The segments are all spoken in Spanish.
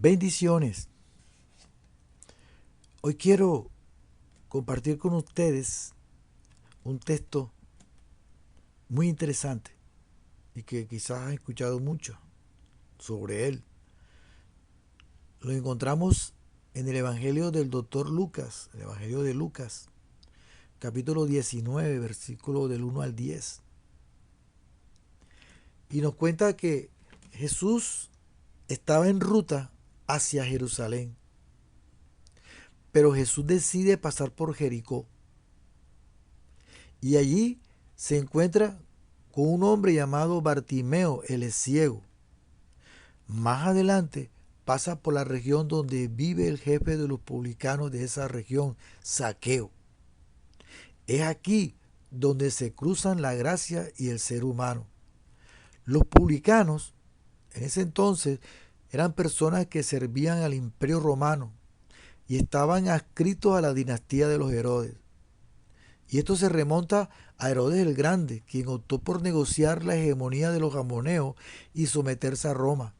Bendiciones. Hoy quiero compartir con ustedes un texto muy interesante y que quizás han escuchado mucho sobre él. Lo encontramos en el Evangelio del doctor Lucas, el Evangelio de Lucas, capítulo 19, versículo del 1 al 10. Y nos cuenta que Jesús estaba en ruta hacia Jerusalén, pero Jesús decide pasar por Jericó. Y allí se encuentra con un hombre llamado Bartimeo, él es ciego. Más adelante pasa por la región donde vive el jefe de los publicanos de esa región, Zaqueo. Es aquí donde se cruzan la gracia y el ser humano. Los publicanos en ese entonces eran personas que servían al imperio romano y estaban adscritos a la dinastía de los Herodes. Y esto se remonta a Herodes el Grande, quien optó por negociar la hegemonía de los gamoneos y someterse a Roma.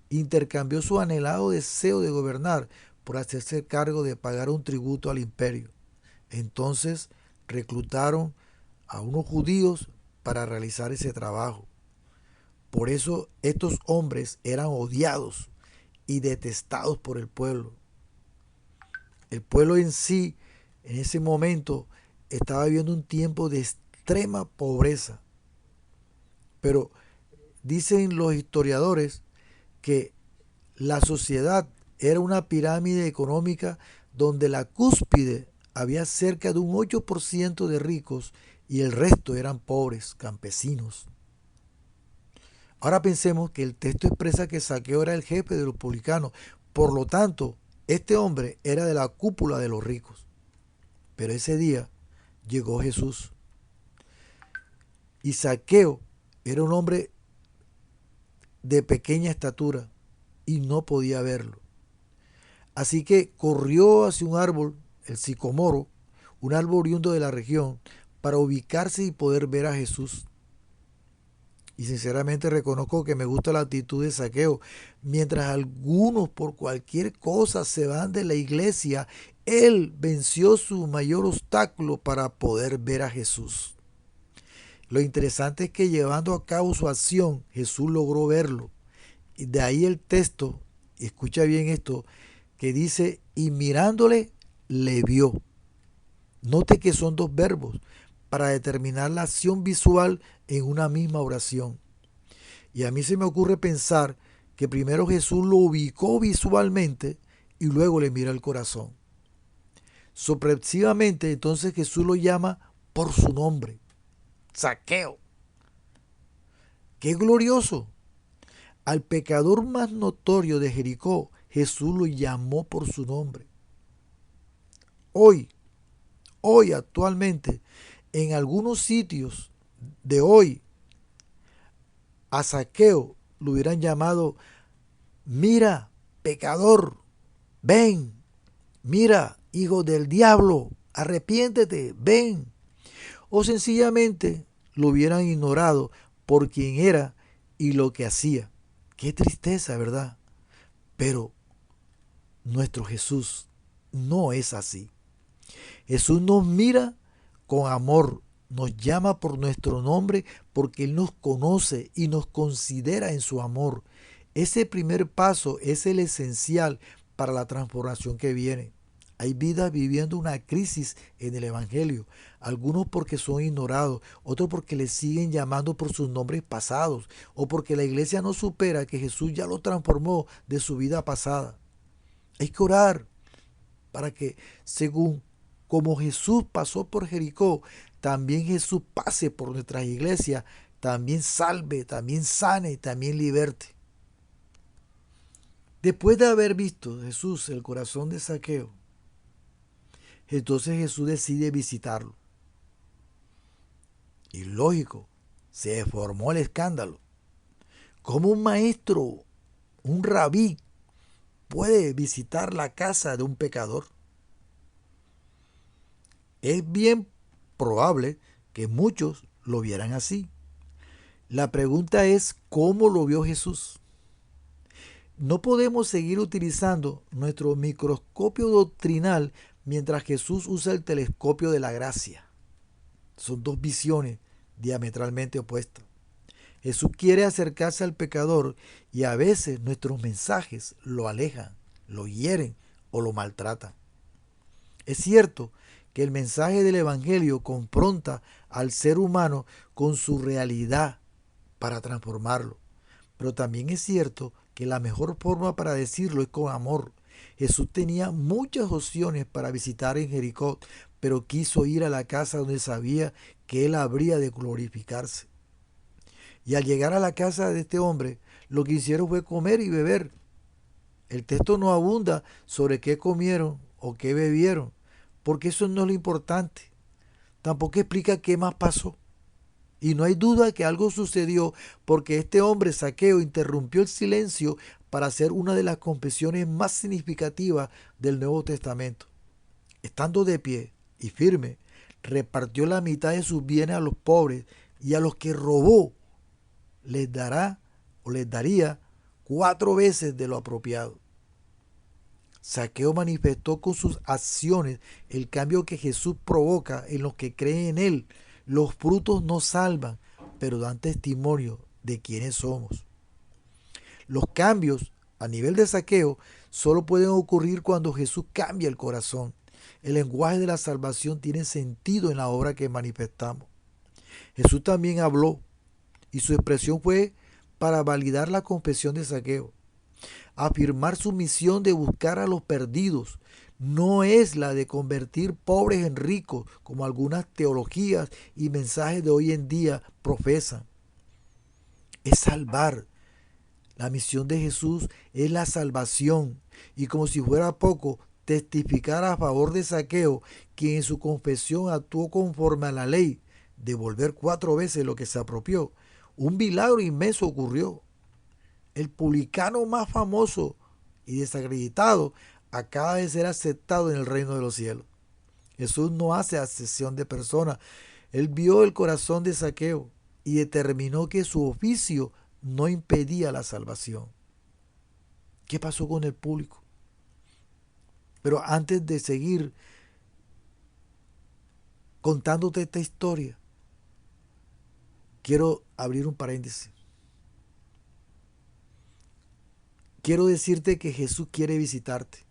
Intercambió su anhelado deseo de gobernar por hacerse cargo de pagar un tributo al imperio. Entonces reclutaron a unos judíos para realizar ese trabajo. Por eso estos hombres eran odiados y detestados por el pueblo. El pueblo en sí, en ese momento, estaba viviendo un tiempo de extrema pobreza. Pero dicen los historiadores que la sociedad era una pirámide económica donde la cúspide había cerca de un 8% de ricos y el resto eran pobres, campesinos. Ahora pensemos que el texto expresa que Zaqueo era el jefe de los publicanos, por lo tanto, este hombre era de la cúpula de los ricos. Pero ese día llegó Jesús y Zaqueo era un hombre de pequeña estatura y no podía verlo. Así que corrió hacia un árbol, el sicomoro, un árbol oriundo de la región, para ubicarse y poder ver a Jesús. Y sinceramente reconozco que me gusta la actitud de Zaqueo. Mientras algunos por cualquier cosa se van de la iglesia, él venció su mayor obstáculo para poder ver a Jesús. Lo interesante es que llevando a cabo su acción, Jesús logró verlo. Y de ahí el texto, y escucha bien esto, que dice, y mirándole, le vio. Note que son dos verbos para determinar la acción visual en una misma oración. Y a mí se me ocurre pensar que primero Jesús lo ubicó visualmente y luego le mira el corazón. Sorpresivamente, entonces Jesús lo llama por su nombre, Zaqueo. ¡Qué glorioso! Al pecador más notorio de Jericó, Jesús lo llamó por su nombre. Hoy actualmente, en algunos sitios de hoy, a Zaqueo lo hubieran llamado, mira, pecador, ven, mira, hijo del diablo, arrepiéntete, ven. O sencillamente lo hubieran ignorado por quien era y lo que hacía. Qué tristeza, ¿verdad? Pero nuestro Jesús no es así. Jesús nos mira con amor, nos llama por nuestro nombre porque Él nos conoce y nos considera en su amor. Ese primer paso es el esencial para la transformación que viene. Hay vidas viviendo una crisis en el Evangelio, algunos porque son ignorados, otros porque les siguen llamando por sus nombres pasados o porque la iglesia no supera que Jesús ya lo transformó de su vida pasada. Hay que orar para que, según como Jesús pasó por Jericó, también Jesús pase por nuestras iglesias, también salve, también sane, también liberte. Después de haber visto Jesús el corazón de Zaqueo, entonces Jesús decide visitarlo. Y lógico, se formó el escándalo. ¿Cómo un maestro, un rabí, puede visitar la casa de un pecador? Es bien probable que muchos lo vieran así. La pregunta es, ¿cómo lo vio Jesús? No podemos seguir utilizando nuestro microscopio doctrinal mientras Jesús usa el telescopio de la gracia. Son dos visiones diametralmente opuestas. Jesús quiere acercarse al pecador y a veces nuestros mensajes lo alejan, lo hieren o lo maltratan. Es cierto que el mensaje del Evangelio confronta al ser humano con su realidad para transformarlo, pero también es cierto que la mejor forma para decirlo es con amor. Jesús tenía muchas opciones para visitar en Jericó, pero quiso ir a la casa donde sabía que él habría de glorificarse. Y al llegar a la casa de este hombre, lo que hicieron fue comer y beber. El texto no abunda sobre qué comieron o qué bebieron, porque eso no es lo importante. Tampoco explica qué más pasó. Y no hay duda que algo sucedió porque este hombre Zaqueo interrumpió el silencio para hacer una de las confesiones más significativas del Nuevo Testamento. Estando de pie y firme, repartió la mitad de sus bienes a los pobres y a los que robó les dará o les daría 4 veces de lo apropiado. Zaqueo manifestó con sus acciones el cambio que Jesús provoca en los que creen en Él. Los frutos no salvan, pero dan testimonio de quiénes somos. Los cambios a nivel de Zaqueo solo pueden ocurrir cuando Jesús cambia el corazón. El lenguaje de la salvación tiene sentido en la obra que manifestamos. Jesús también habló y su expresión fue para validar la confesión de Zaqueo. Afirmar su misión de buscar a los perdidos no es la de convertir pobres en ricos, como algunas teologías y mensajes de hoy en día profesan. Es salvar. La misión de Jesús es la salvación. Y como si fuera poco, testificar a favor de Zaqueo, quien en su confesión actuó conforme a la ley, devolver 4 veces lo que se apropió. Un milagro inmenso ocurrió. El publicano más famoso y desacreditado acaba de ser aceptado en el reino de los cielos. Jesús no hace acepción de personas. Él vio el corazón de Zaqueo y determinó que su oficio no impedía la salvación. ¿Qué pasó con el público? Pero antes de seguir contándote esta historia, quiero abrir un paréntesis. Quiero decirte que Jesús quiere visitarte.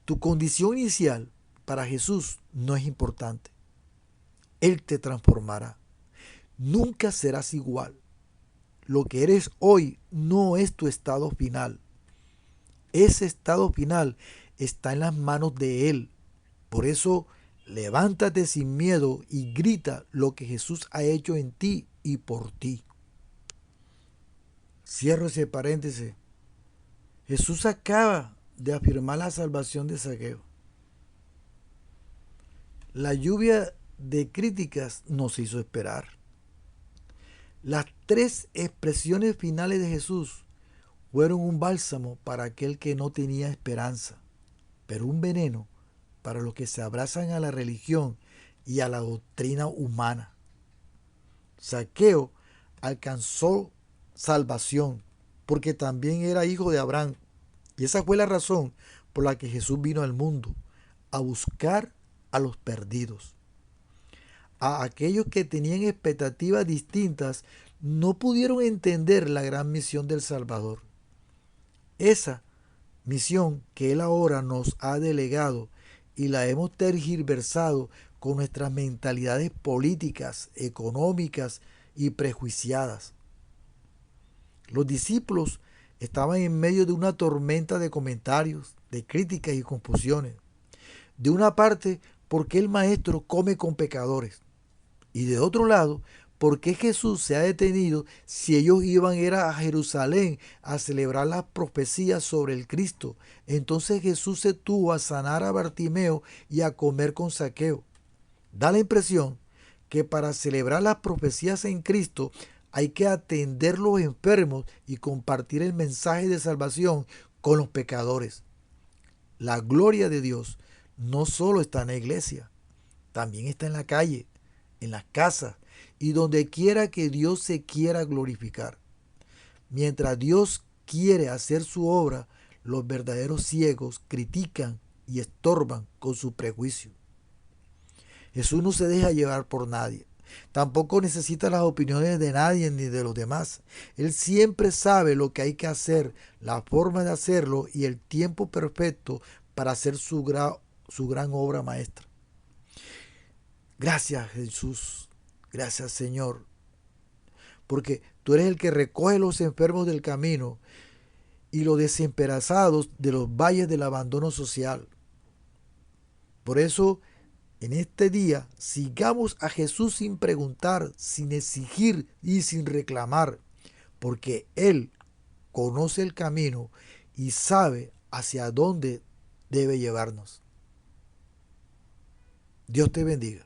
Tu condición inicial para Jesús no es importante. Él te transformará. Nunca serás igual. Lo que eres hoy no es tu estado final. Ese estado final está en las manos de Él. Por eso, levántate sin miedo y grita lo que Jesús ha hecho en ti y por ti. Cierro ese paréntesis. Jesús acaba de afirmar la salvación de Zaqueo. La lluvia de críticas nos hizo esperar. Las 3 expresiones finales de Jesús fueron un bálsamo para aquel que no tenía esperanza, pero un veneno para los que se abrazan a la religión y a la doctrina humana. Zaqueo alcanzó salvación porque también era hijo de Abraham, y esa fue la razón por la que Jesús vino al mundo, a buscar a los perdidos. A aquellos que tenían expectativas distintas no pudieron entender la gran misión del Salvador. Esa misión que Él ahora nos ha delegado y la hemos tergiversado con nuestras mentalidades políticas, económicas y prejuiciadas. Los discípulos estaban en medio de una tormenta de comentarios, de críticas y confusiones. De una parte, porque el maestro come con pecadores. Y de otro lado, ¿por qué Jesús se ha detenido si ellos iban a Jerusalén a celebrar las profecías sobre el Cristo? Entonces Jesús se tuvo a sanar a Bartimeo y a comer con Zaqueo. Da la impresión que para celebrar las profecías en Cristo hay que atender los enfermos y compartir el mensaje de salvación con los pecadores. La gloria de Dios no solo está en la iglesia, también está en la calle, en las casas y donde quiera que Dios se quiera glorificar. Mientras Dios quiere hacer su obra, los verdaderos ciegos critican y estorban con su prejuicio. Jesús no se deja llevar por nadie. Tampoco necesita las opiniones de nadie ni de los demás. Él siempre sabe lo que hay que hacer, la forma de hacerlo y el tiempo perfecto para hacer su gran obra maestra. Gracias, Jesús. Gracias, Señor. Porque tú eres el que recoge los enfermos del camino y los desesperados de los valles del abandono social. Por eso, en este día, sigamos a Jesús sin preguntar, sin exigir y sin reclamar, porque Él conoce el camino y sabe hacia dónde debe llevarnos. Dios te bendiga.